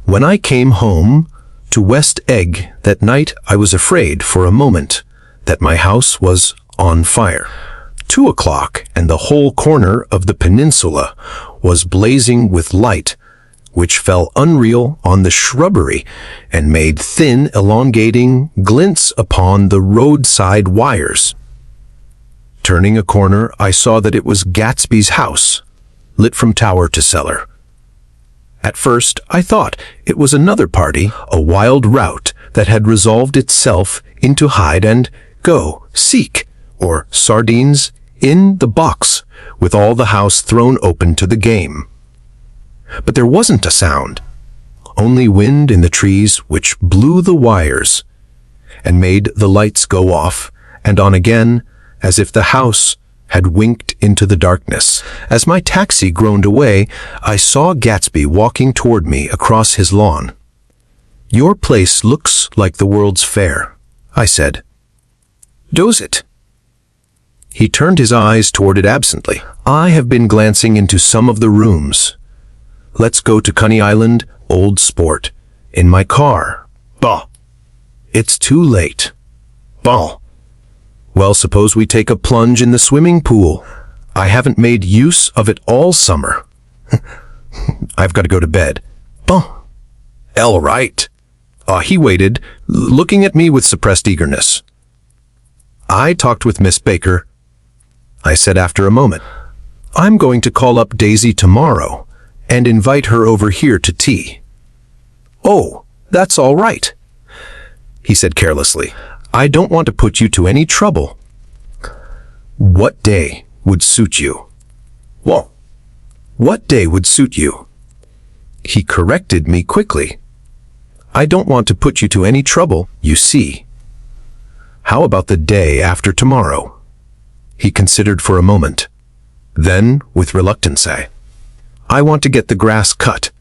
When I came home to West Egg that night, I was afraid for a moment that my house was on fire. 2 o'clock, and the whole corner of the peninsula was blazing with light, which fell unreal on the shrubbery and made thin, elongating glints upon the roadside wires. Turning a corner, I saw that it was Gatsby's house, lit from tower to cellar. At first, I thought it was another party, a wild rout that had resolved itself into hide and go, seek, or sardines in the box, with all the house thrown open to the game. But there wasn't a sound, only wind in the trees which blew the wires and made the lights go off and on again, as if the house had winked into the darkness. As my taxi groaned away, I saw Gatsby walking toward me across his lawn. "Your place looks like the World's Fair," I said. "Does it?" He turned his eyes toward it absently. "I have been glancing into some of the rooms. Let's go to Coney Island, old sport, in my car." "Bah." "It's too late." "Bah." "Well, suppose we take a plunge in the swimming pool. I haven't made use of it all summer." "I've got to go to bed." "Bah." "All right." He waited, looking at me with suppressed eagerness. "I talked with Miss Baker," I said after a moment. "I'm going to call up Daisy tomorrow and invite her over here to tea." "Oh, that's all right," he said carelessly. "I don't want to put you to any trouble." "What day would suit you?" "Well, what day would suit you?" He corrected me quickly. "I don't want to put you to any trouble, you see." "How about the day after tomorrow?" He considered for a moment. Then, with reluctance, "I want to get the grass cut,"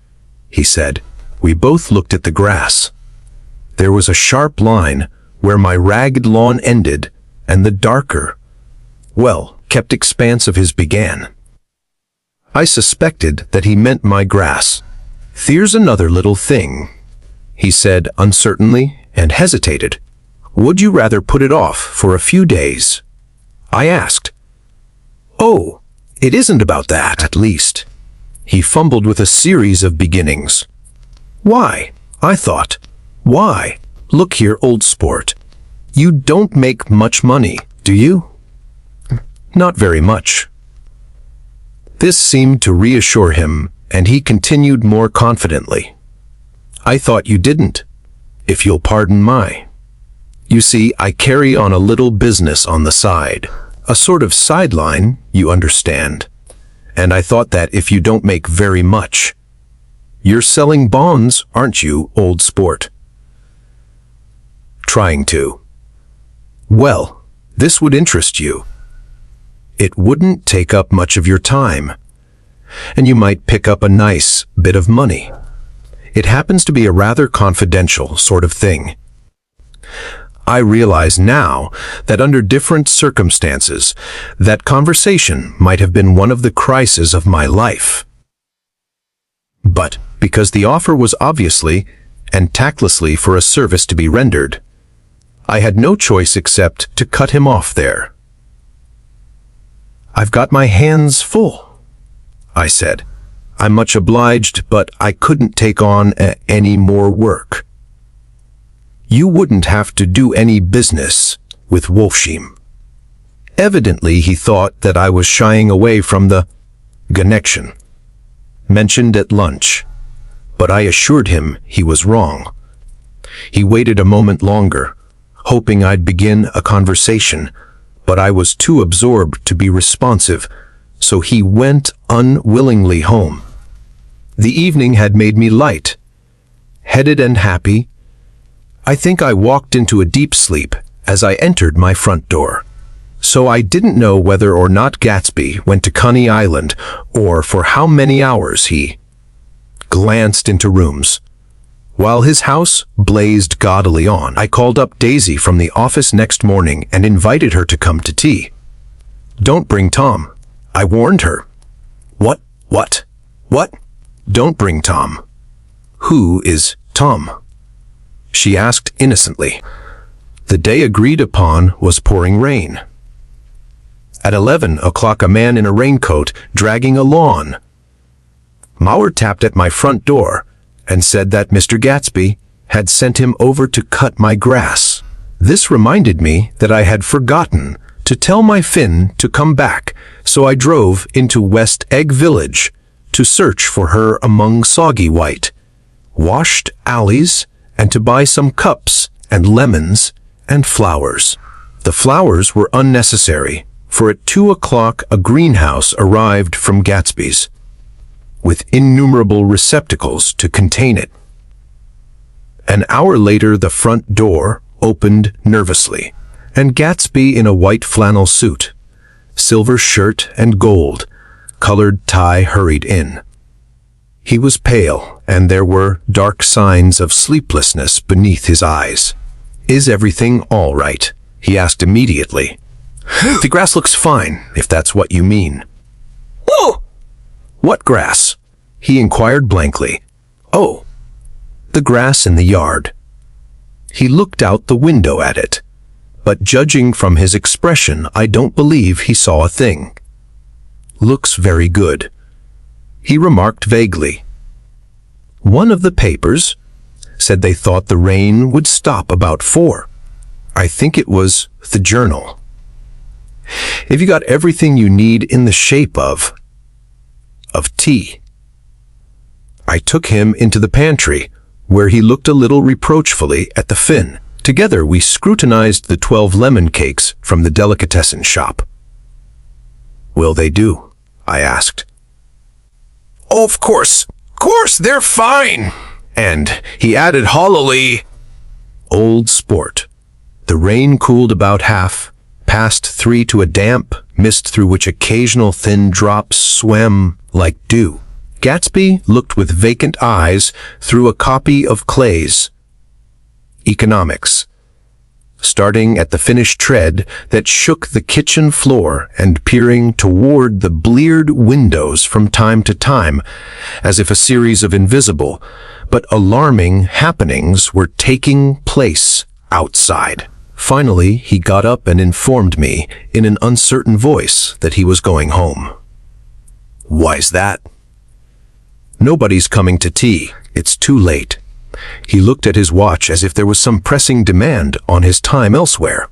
he said. We both looked at the grass. There was a sharp line where my ragged lawn ended and the darker, well-kept expanse of his began. I suspected that he meant my grass. "There's another little thing," he said uncertainly and hesitated. "Would you rather put it off for a few days?" I asked. "Oh, it isn't about that, at least." He fumbled with a series of beginnings. "Why?" I thought. "Why? Look here, old sport. You don't make much money, do you?" "Not very much." This seemed to reassure him, and he continued more confidently. "I thought you didn't, if you'll pardon my. You see, I carry on a little business on the side, a sort of sideline, you understand. And I thought that if you don't make very much, you're selling bonds, aren't you, old sport?" "Trying to." "Well, this would interest you. It wouldn't take up much of your time, and you might pick up a nice bit of money. It happens to be a rather confidential sort of thing. I realize now that under different circumstances, that conversation might have been one of the crises of my life. But because the offer was obviously and tactlessly for a service to be rendered, I had no choice except to cut him off there. "I've got my hands full," I said. "I'm much obliged, but I couldn't take on any more work." "You wouldn't have to do any business with Wolfsheim." Evidently, he thought that I was shying away from the connection mentioned at lunch, but I assured him he was wrong. He waited a moment longer, hoping I'd begin a conversation, but I was too absorbed to be responsive, so he went unwillingly home. The evening had made me light, headed and happy. I think I walked into a deep sleep as I entered my front door. So I didn't know whether or not Gatsby went to Coney Island or for how many hours he glanced into rooms. While his house blazed gaudily on, I called up Daisy from the office next morning and invited her to come to tea. "Don't bring Tom," I warned her. What? Don't bring Tom." Who is Tom?" she asked innocently. The day agreed upon was pouring rain. At 11 o'clock, a man in a raincoat dragging a lawn. Mauer tapped at my front door and said that Mr. Gatsby had sent him over to cut my grass. This reminded me that I had forgotten to tell my Finn to come back, so I drove into West Egg Village to search for her among soggy white, washed alleys and to buy some cups and lemons and flowers. The flowers were unnecessary, for at 2 o'clock a greenhouse arrived from Gatsby's, with innumerable receptacles to contain it. An hour later the front door opened nervously, and Gatsby in a white flannel suit, silver shirt and gold-colored tie hurried in. He was pale, and there were dark signs of sleeplessness beneath his eyes. "Is everything all right?" he asked immediately. "The grass looks fine, if that's what you mean." "Oh!" "What grass?" he inquired blankly. "Oh, the grass in the yard." He looked out the window at it, but judging from his expression, I don't believe he saw a thing. "Looks very good," he remarked vaguely. One of the papers said they thought the rain would stop about 4. I think it was the Journal. "Have you got everything you need in the shape of tea?" I took him into the pantry, where he looked a little reproachfully at the Finn. Together we scrutinized the 12 lemon cakes from the delicatessen shop. "Will they do?" I asked. "Oh, of course, they're fine." And he added hollowly, "Old sport." The rain cooled about half past 3 to a damp mist through which occasional thin drops swam like dew. Gatsby looked with vacant eyes through a copy of Clay's Economics, starting at the finished tread that shook the kitchen floor and peering toward the bleared windows from time to time, as if a series of invisible but alarming happenings were taking place outside. Finally, he got up and informed me in an uncertain voice that he was going home. "Why's that?" "Nobody's coming to tea. It's too late." He looked at his watch as if there was some pressing demand on his time elsewhere.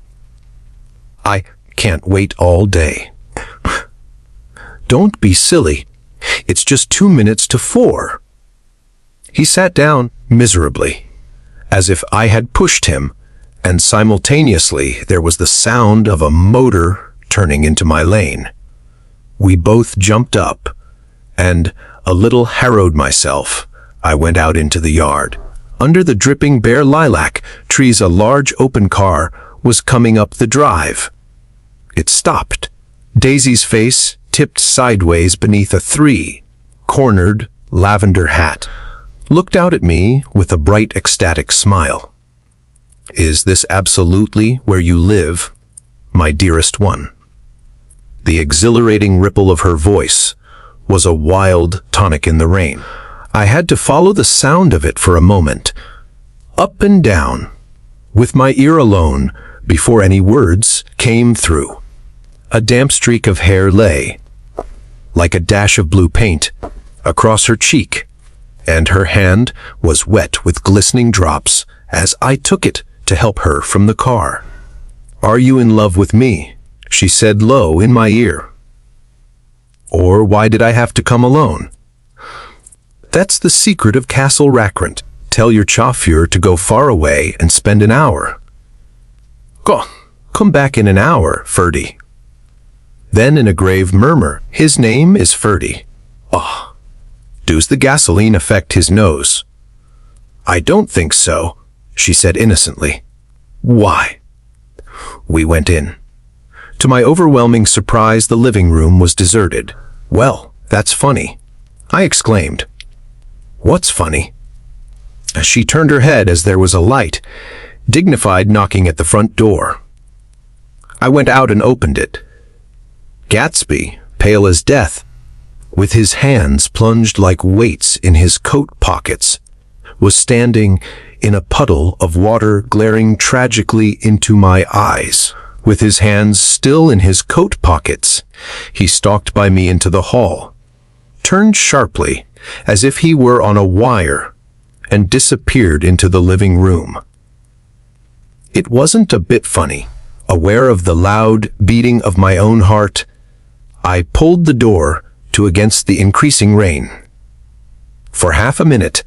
"I can't wait all day." "Don't be silly. It's just 2 minutes to 4. He sat down miserably, as if I had pushed him, and simultaneously there was the sound of a motor turning into my lane. We both jumped up, and, a little harrowed myself, I went out into the yard. Under the dripping bare lilac trees a large open car was coming up the drive. It stopped. Daisy's face tipped sideways beneath a 3-cornered lavender hat, looked out at me with a bright ecstatic smile. "Is this absolutely where you live, my dearest one?" The exhilarating ripple of her voice was a wild tonic in the rain. I had to follow the sound of it for a moment, up and down, with my ear alone, before any words came through. A damp streak of hair lay, like a dash of blue paint, across her cheek, and her hand was wet with glistening drops as I took it to help her from the car. "Are you in love with me?" she said low in my ear. "Or why did I have to come alone?" "That's the secret of Castle Rackrent. Tell your chauffeur to go far away and spend an hour." Come back in an hour, Ferdy." Then in a grave murmur, "His name is Ferdy." "Oh, does the gasoline affect his nose?" "I don't think so," she said innocently. "Why?" We went in. To my overwhelming surprise, the living room was deserted. "Well, that's funny," I exclaimed. "What's funny?" She turned her head as there was a light, dignified knocking at the front door. I went out and opened it. Gatsby, pale as death, with his hands plunged like weights in his coat pockets, was standing in a puddle of water glaring tragically into my eyes. With his hands still in his coat pockets, he stalked by me into the hall, turned sharply, as if he were on a wire, and disappeared into the living room. It wasn't a bit funny. Aware of the loud beating of my own heart, I pulled the door to against the increasing rain. For half a minute,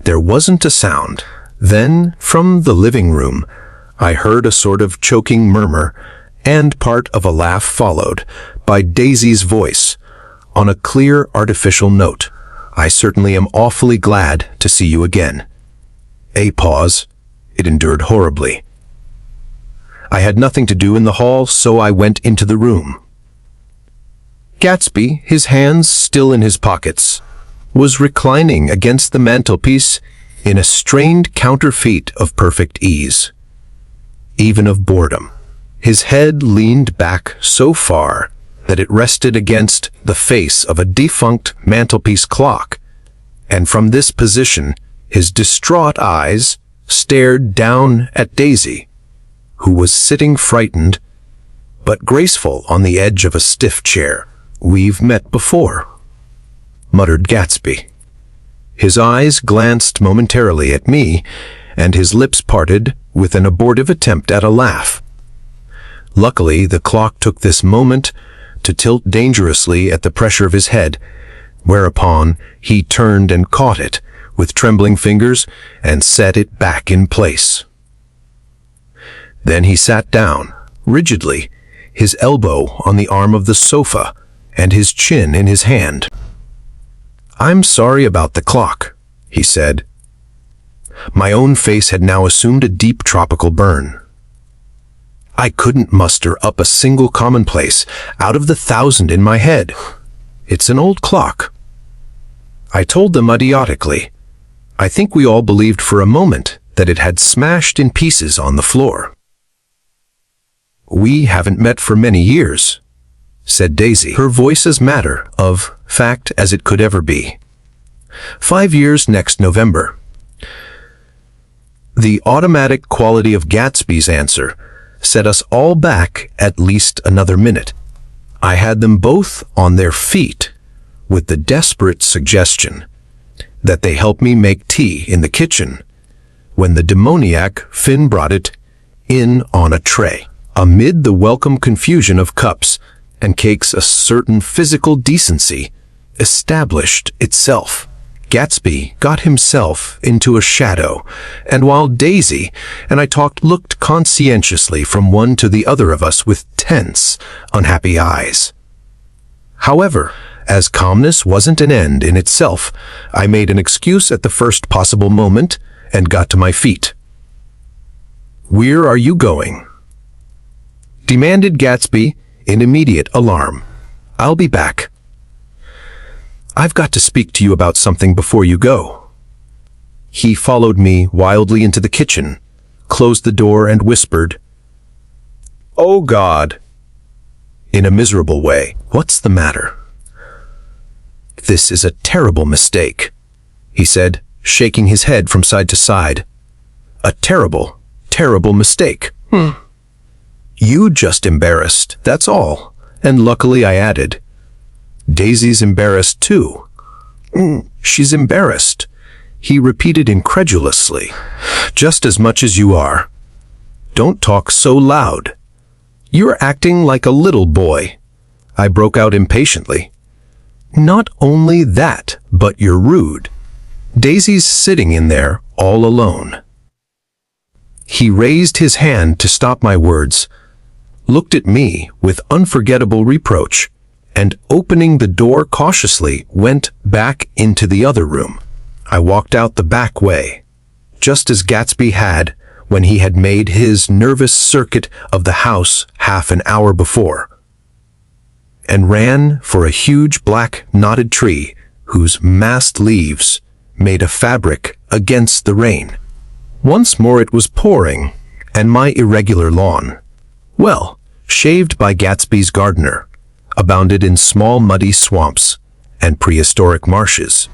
there wasn't a sound. Then, from the living room, I heard a sort of choking murmur, and part of a laugh followed by Daisy's voice, on a clear artificial note. "I certainly am awfully glad to see you again." A pause. It endured horribly. I had nothing to do in the hall, so I went into the room. Gatsby, his hands still in his pockets, was reclining against the mantelpiece in a strained counterfeit of perfect ease, even of boredom. His head leaned back so far that it rested against the face of a defunct mantelpiece clock, and from this position his distraught eyes stared down at Daisy, who was sitting frightened but graceful on the edge of a stiff chair. "We've met before," muttered Gatsby. His eyes glanced momentarily at me, and his lips parted with an abortive attempt at a laugh. Luckily, the clock took this moment to tilt dangerously at the pressure of his head, whereupon he turned and caught it with trembling fingers and set it back in place. Then he sat down, rigidly, his elbow on the arm of the sofa and his chin in his hand. "I'm sorry about the clock," he said. My own face had now assumed a deep tropical burn. I couldn't muster up a single commonplace out of the 1,000 in my head. "It's an old clock," I told them idiotically. I think we all believed for a moment that it had smashed in pieces on the floor. "We haven't met for many years," said Daisy, her voice as matter of fact as it could ever be. "5 years next November." The automatic quality of Gatsby's answer set us all back at least another minute. I had them both on their feet, with the desperate suggestion that they help me make tea in the kitchen, when the demoniac Finn brought it in on a tray. Amid the welcome confusion of cups and cakes, a certain physical decency established itself. Gatsby got himself into a shadow, and while Daisy and I looked conscientiously from one to the other of us with tense, unhappy eyes. However, as calmness wasn't an end in itself, I made an excuse at the first possible moment and got to my feet. "Where are you going?" demanded Gatsby in immediate alarm. "I'll be back. I've got to speak to you about something before you go." He followed me wildly into the kitchen, closed the door and whispered, "Oh God," in a miserable way. "What's the matter?" "This is a terrible mistake," he said, shaking his head from side to side. "A terrible, terrible mistake. You just embarrassed, that's all." And luckily I added, "Daisy's embarrassed too." "She's embarrassed," he repeated incredulously. "Just as much as you are. Don't talk so loud. You're acting like a little boy," I broke out impatiently. "Not only that, but you're rude. Daisy's sitting in there all alone." He raised his hand to stop my words, looked at me with unforgettable reproach, and opening the door cautiously, went back into the other room. I walked out the back way, just as Gatsby had when he had made his nervous circuit of the house half an hour before, and ran for a huge black knotted tree whose massed leaves made a fabric against the rain. Once more it was pouring, and my irregular lawn, well, shaved by Gatsby's gardener, abounded in small muddy swamps and prehistoric marshes.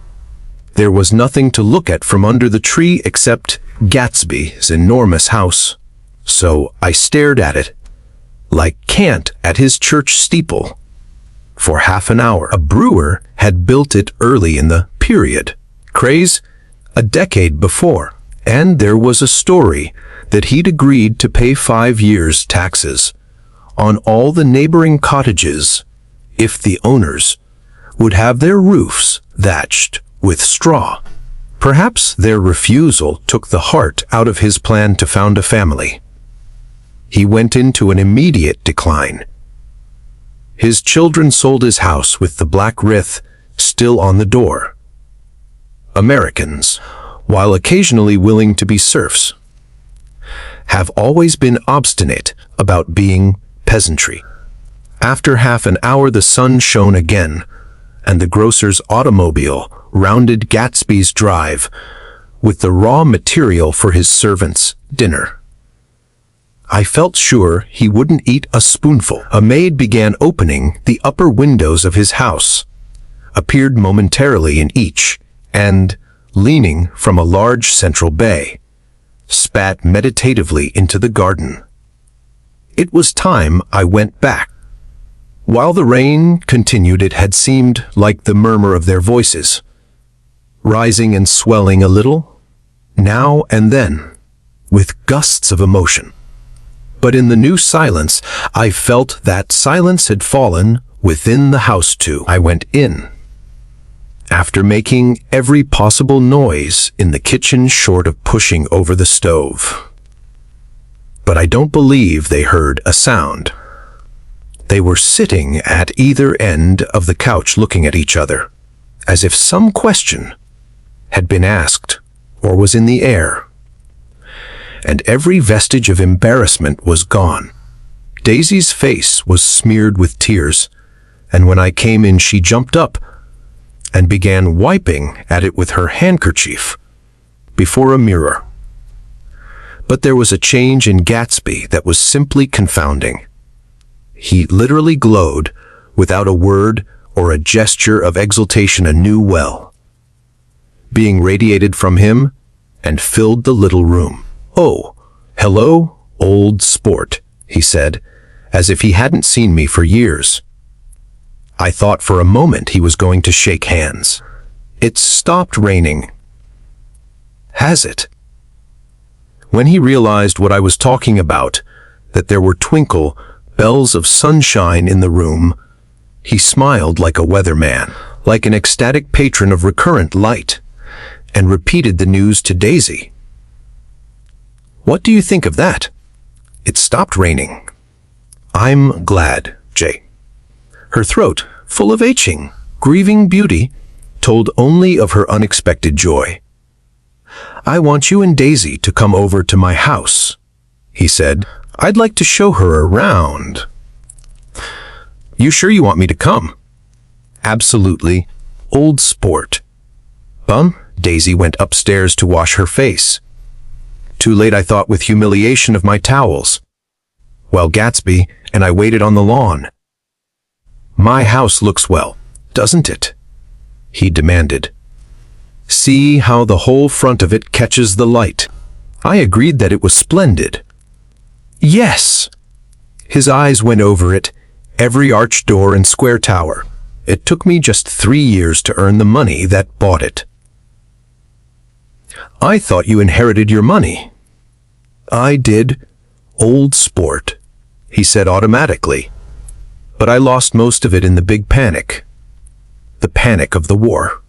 There was nothing to look at from under the tree except Gatsby's enormous house, so I stared at it, like Kant at his church steeple, for half an hour. A brewer had built it early in the period craze, a decade before, and there was a story that he'd agreed to pay 5 years' taxes on all the neighboring cottages if the owners would have their roofs thatched with straw. Perhaps their refusal took the heart out of his plan to found a family. He went into an immediate decline. His children sold his house with the black wreath still on the door. Americans, while occasionally willing to be serfs, have always been obstinate about being peasantry. After half an hour the sun shone again, and the grocer's automobile rounded Gatsby's drive with the raw material for his servants' dinner. I felt sure he wouldn't eat a spoonful. A maid began opening the upper windows of his house, appeared momentarily in each, and, leaning from a large central bay, spat meditatively into the garden. It was time I went back. While the rain continued, it had seemed like the murmur of their voices, rising and swelling a little, now and then, with gusts of emotion. But in the new silence, I felt that silence had fallen within the house too. I went in, after making every possible noise in the kitchen short of pushing over the stove. But I don't believe they heard a sound. They were sitting at either end of the couch looking at each other, as if some question had been asked or was in the air. And every vestige of embarrassment was gone. Daisy's face was smeared with tears, and when I came in she jumped up and began wiping at it with her handkerchief before a mirror. But there was a change in Gatsby that was simply confounding. He literally glowed, without a word or a gesture of exultation, a new well being radiated from him and filled the little room. "Oh, hello, old sport," he said, as if he hadn't seen me for years. I thought for a moment he was going to shake hands. "It's stopped raining." "Has it?" When he realized what I was talking about, that there were twinkle bells of sunshine in the room, he smiled like a weatherman, like an ecstatic patron of recurrent light, and repeated the news to Daisy. "What do you think of that? It stopped raining." "I'm glad, Jay." Her throat, full of aching, grieving beauty, told only of her unexpected joy. "I want you and Daisy to come over to my house," he said. "I'd like to show her around." "You sure you want me to come?" "Absolutely, old sport." Daisy went upstairs to wash her face. Too late, I thought, with humiliation of my towels, while Gatsby and I waited on the lawn. "My house looks well, doesn't it?" he demanded. "See how the whole front of it catches the light." I agreed that it was splendid. "Yes." His eyes went over it, every arched door and square tower. "It took me just 3 years to earn the money that bought it." "I thought you inherited your money." "I did, old sport," he said automatically. "But I lost most of it in the big panic. The panic of the war."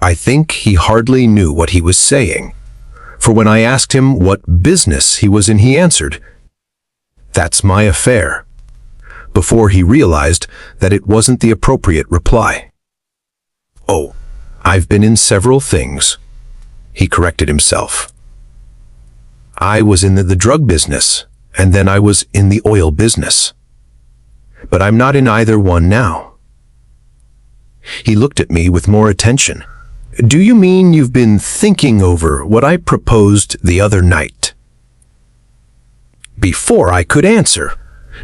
I think he hardly knew what he was saying, for when I asked him what business he was in, he answered, "That's my affair," before he realized that it wasn't the appropriate reply. "Oh, I've been in several things," he corrected himself. "I was in the drug business, and then I was in the oil business. But I'm not in either one now." He looked at me with more attention. "Do you mean you've been thinking over what I proposed the other night?" Before I could answer,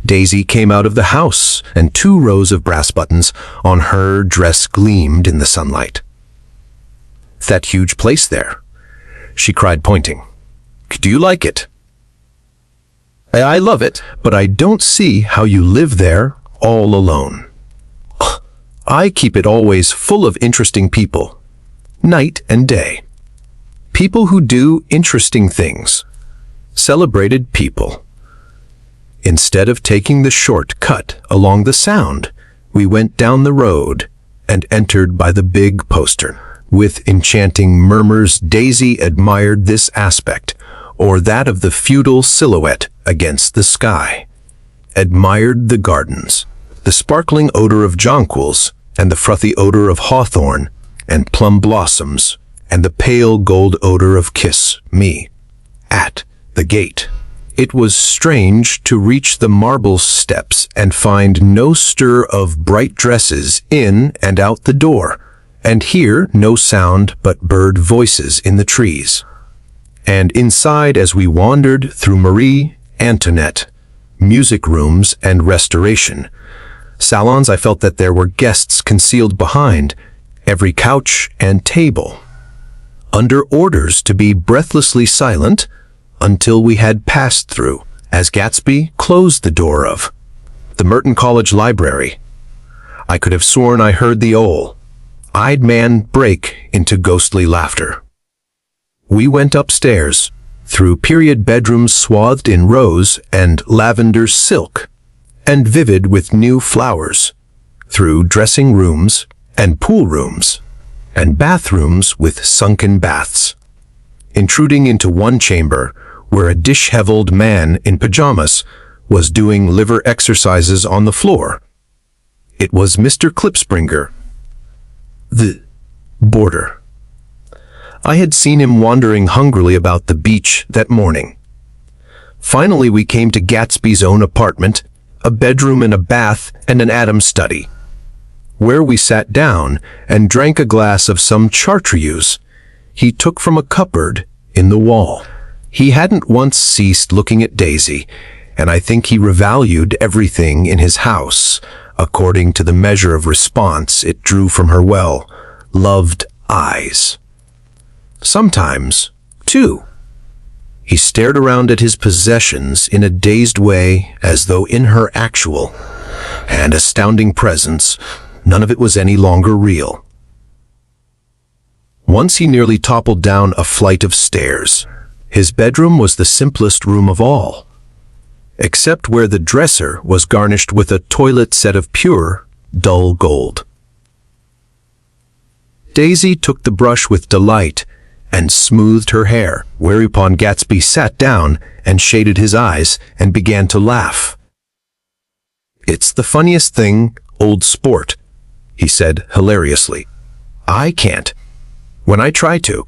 Daisy came out of the house, and 2 rows of brass buttons on her dress gleamed in the sunlight. That huge place there," she cried, pointing. "Do you like it?" "I love it, but I don't see how you live there all alone. I keep it always full of interesting people, night and day. People who do interesting things. Celebrated people." Instead of taking the short cut along the Sound, we went down the road and entered by the big postern. With enchanting murmurs, Daisy admired this aspect, or that of the feudal silhouette against the sky. Admired the gardens, the sparkling odor of jonquils, and the frothy odor of hawthorn and plum blossoms, and the pale gold odor of kiss me at the gate. It was strange to reach the marble steps and find no stir of bright dresses in and out the door, and hear no sound but bird voices in the trees. And inside, as we wandered through Marie Antoinette, music rooms and restoration salons, I felt that there were guests concealed behind every couch and table, under orders to be breathlessly silent until we had passed through, as Gatsby closed the door of the Merton College Library. I could have sworn I heard the old-eyed man break into ghostly laughter. We went upstairs, through period bedrooms swathed in rose and lavender silk, and vivid with new flowers, through dressing rooms and pool rooms, and bathrooms with sunken baths, intruding into one chamber where a disheveled man in pajamas was doing liver exercises on the floor. It was Mr. Klipspringer, the boarder. I had seen him wandering hungrily about the beach that morning. Finally, we came to Gatsby's own apartment, a bedroom and a bath and an Adam's study, where we sat down and drank a glass of some chartreuse he took from a cupboard in the wall. He hadn't once ceased looking at Daisy, and I think he revalued everything in his house according to the measure of response it drew from her well-loved eyes. Sometimes, too, he stared around at his possessions in a dazed way, as though in her actual and astounding presence, none of it was any longer real. Once he nearly toppled down a flight of stairs. His bedroom was the simplest room of all, except where the dresser was garnished with a toilet set of pure, dull gold. Daisy took the brush with delight and smoothed her hair, whereupon Gatsby sat down and shaded his eyes and began to laugh. "It's the funniest thing, old sport," he said hilariously. "I can't. When I try to."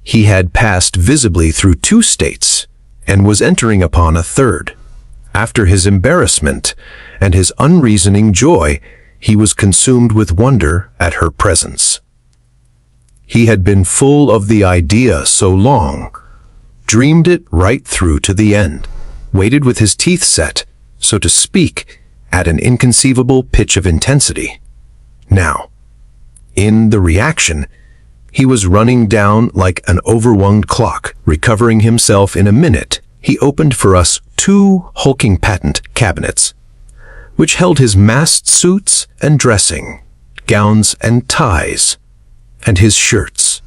He had passed visibly through 2 states and was entering upon a third. After his embarrassment and his unreasoning joy, he was consumed with wonder at her presence. He had been full of the idea so long, dreamed it right through to the end, waited with his teeth set, so to speak, at an inconceivable pitch of intensity. Now, in the reaction, he was running down like an overwhelmed clock. Recovering himself in a minute, he opened for us 2 hulking patent cabinets, which held his massed suits and dressing, gowns and ties, and his shirts,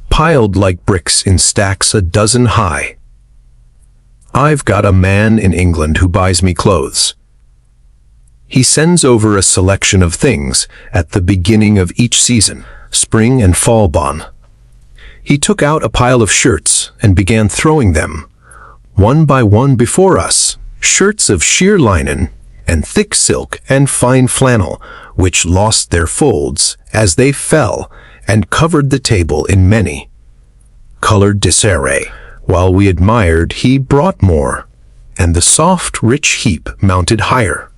piled like bricks in stacks a dozen high. I've got a man in England who buys me clothes. He sends over a selection of things at the beginning of each season, spring and fall bon. He took out a pile of shirts and began throwing them, one by one, before us, shirts of sheer linen and thick silk and fine flannel, which lost their folds as they fell and covered the table in many colored disarray. While we admired, he brought more, and the soft, rich heap mounted higher.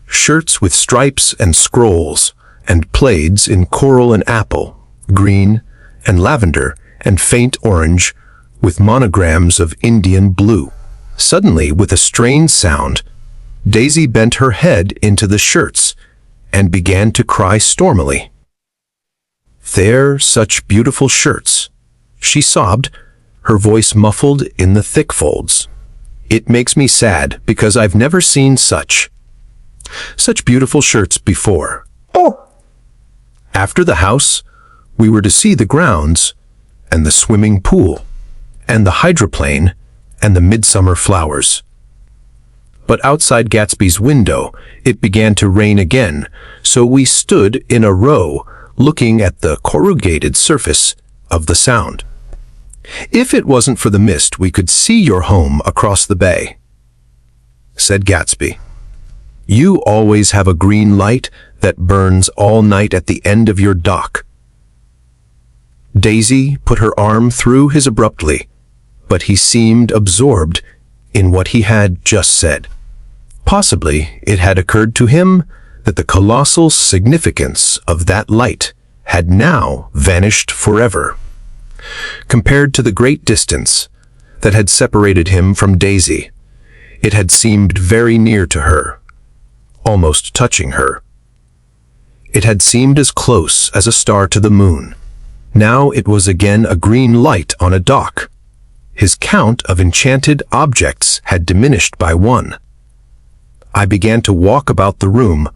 Shirts with stripes and scrolls, and plaids in coral and apple, green and lavender and faint orange, with monograms of Indian blue. Suddenly, with a strained sound, Daisy bent her head into the shirts and began to cry stormily. They're such beautiful shirts," she sobbed, her voice muffled in the thick folds. "It makes me sad because I've never seen such beautiful shirts before." Oh. After the house, we were to see the grounds, and the swimming pool, and the hydroplane, and the midsummer flowers. But outside Gatsby's window, it began to rain again, so we stood in a row, looking at the corrugated surface of the Sound. "If it wasn't for the mist, we could see your home across the bay," said Gatsby. "You always have a green light that burns all night at the end of your dock." Daisy put her arm through his abruptly, but he seemed absorbed in what he had just said. Possibly it had occurred to him that the colossal significance of that light had now vanished forever. Compared to the great distance that had separated him from Daisy, it had seemed very near to her, almost touching her. It had seemed as close as a star to the moon. Now it was again a green light on a dock. His count of enchanted objects had diminished by one. I began to walk about the room,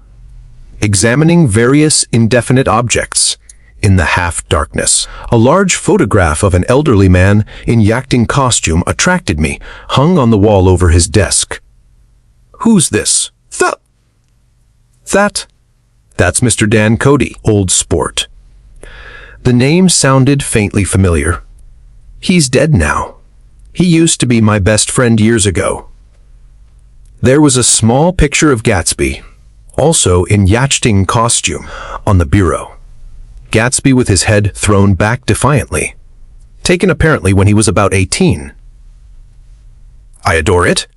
examining various indefinite objects in the half-darkness. A large photograph of an elderly man in yachting costume attracted me, hung on the wall over his desk. "Who's this?" That's Mr. Dan Cody, old sport." The name sounded faintly familiar. "He's dead now. He used to be my best friend years ago." There was a small picture of Gatsby, also in yachting costume, on the bureau. Gatsby with his head thrown back defiantly, taken apparently when he was about 18. "I adore it,"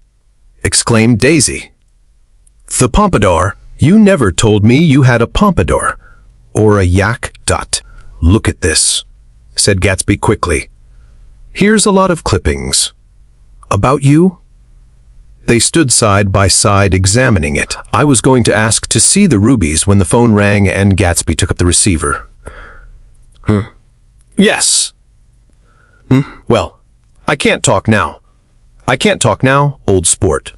exclaimed Daisy. "The pompadour. You never told me you had a pompadour, or a yak dot." "Look at this," said Gatsby quickly. "Here's a lot of clippings. About you?" They stood side by side examining it. I was going to ask to see the rubies when the phone rang and Gatsby took up the receiver. "Yes." "Well, I can't talk now. I can't talk now, old sport."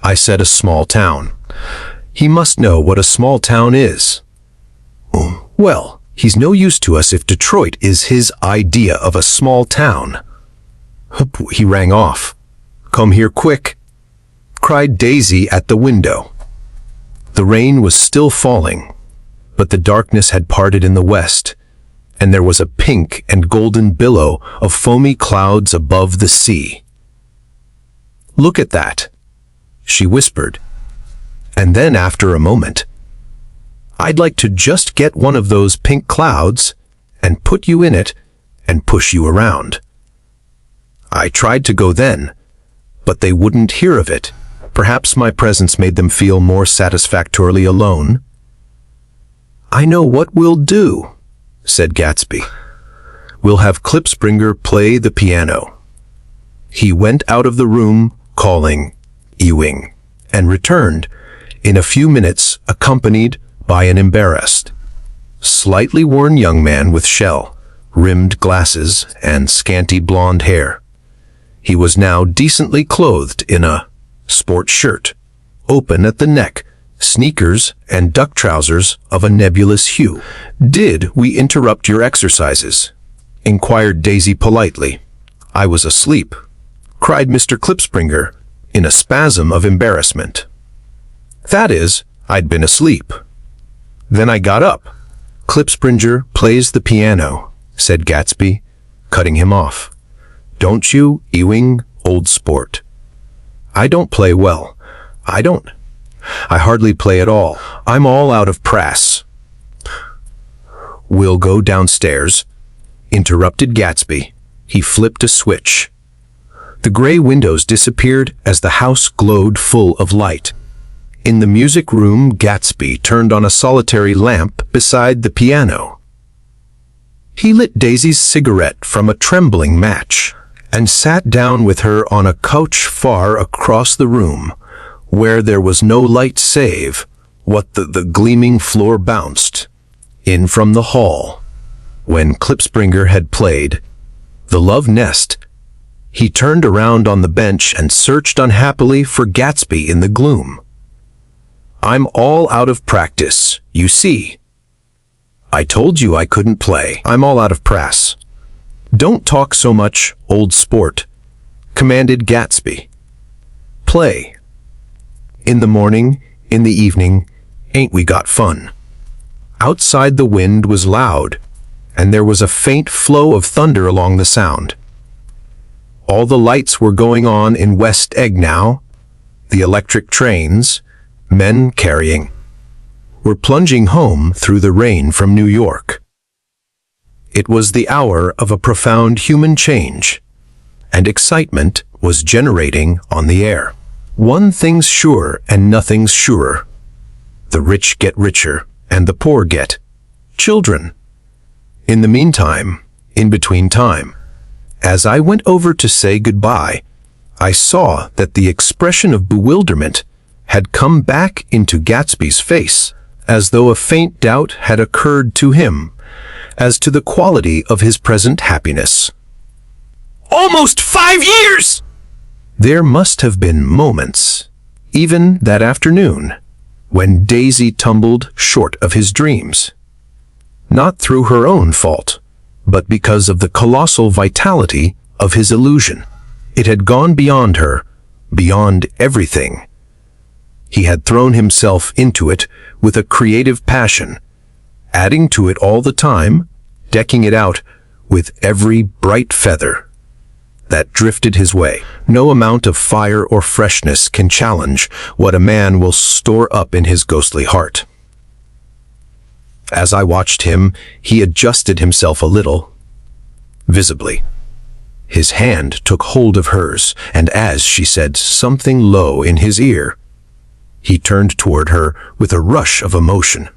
I said a small town. He must know what a small town is. Well, he's no use to us if Detroit is his idea of a small town. He rang off. "Come here quick," cried Daisy at the window. The rain was still falling, but the darkness had parted in the west, and there was a pink and golden billow of foamy clouds above the sea. "Look at that," she whispered. And then after a moment, "I'd like to just get one of those pink clouds and put you in it and push you around." I tried to go then, but they wouldn't hear of it. Perhaps my presence made them feel more satisfactorily alone. "I know what we'll do," said Gatsby. "We'll have Klipspringer play the piano." He went out of the room, calling Ewing, and returned in a few minutes accompanied by an embarrassed, slightly worn young man with shell-rimmed glasses and scanty blonde hair. He was now decently clothed in a sport shirt, open at the neck, sneakers and duck trousers of a nebulous hue. "Did we interrupt your exercises?" inquired Daisy politely. "I was asleep," cried Mr. Klipspringer in a spasm of embarrassment. "That is, I'd been asleep. Then I got up." "Klipspringer plays the piano," said Gatsby, cutting him off. "Don't you, Ewing, old sport?" "I don't play well. I hardly play at all. I'm all out of prass." "We'll go downstairs," interrupted Gatsby. He flipped a switch. The gray windows disappeared as the house glowed full of light. In the music room, Gatsby turned on a solitary lamp beside the piano. He lit Daisy's cigarette from a trembling match and sat down with her on a couch far across the room, where there was no light save what the gleaming floor bounced In from the hall, when Klipspringer had played The Love Nest, he turned around on the bench and searched unhappily for Gatsby in the gloom. I'm all out of practice, you see. I told you I couldn't play. I'm all out of press. Don't talk so much, old sport, commanded Gatsby. Play. In the morning, in the evening, ain't we got fun? Outside the wind was loud, and there was a faint flow of thunder along the sound. All the lights were going on in West Egg now. The electric trains, men carrying, were plunging home through the rain from New York. It was the hour of a profound human change, and excitement was generating on the air. One thing's sure and nothing's surer. The rich get richer and the poor get children. In the meantime, in between time, as I went over to say goodbye, I saw that the expression of bewilderment had come back into Gatsby's face, as though a faint doubt had occurred to him as to the quality of his present happiness. Almost 5 years! There must have been moments, even that afternoon, when Daisy tumbled short of his dreams. Not through her own fault, but because of the colossal vitality of his illusion. It had gone beyond her, beyond everything. He had thrown himself into it with a creative passion, adding to it all the time, decking it out with every bright feather that drifted his way. No amount of fire or freshness can challenge what a man will store up in his ghostly heart. As I watched him, he adjusted himself a little, visibly. His hand took hold of hers, and as she said something low in his ear, he turned toward her with a rush of emotion.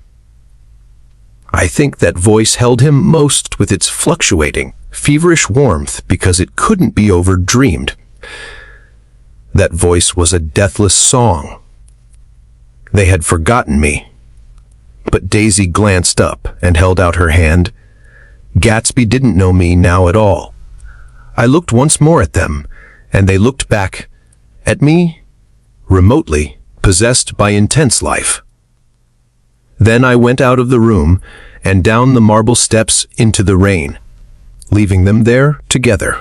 I think that voice held him most with its fluctuating, feverish warmth because it couldn't be overdreamed. That voice was a deathless song. They had forgotten me. But Daisy glanced up and held out her hand. Gatsby didn't know me now at all. I looked once more at them, and they looked back at me, remotely, possessed by intense life. Then I went out of the room and down the marble steps into the rain, leaving them there together.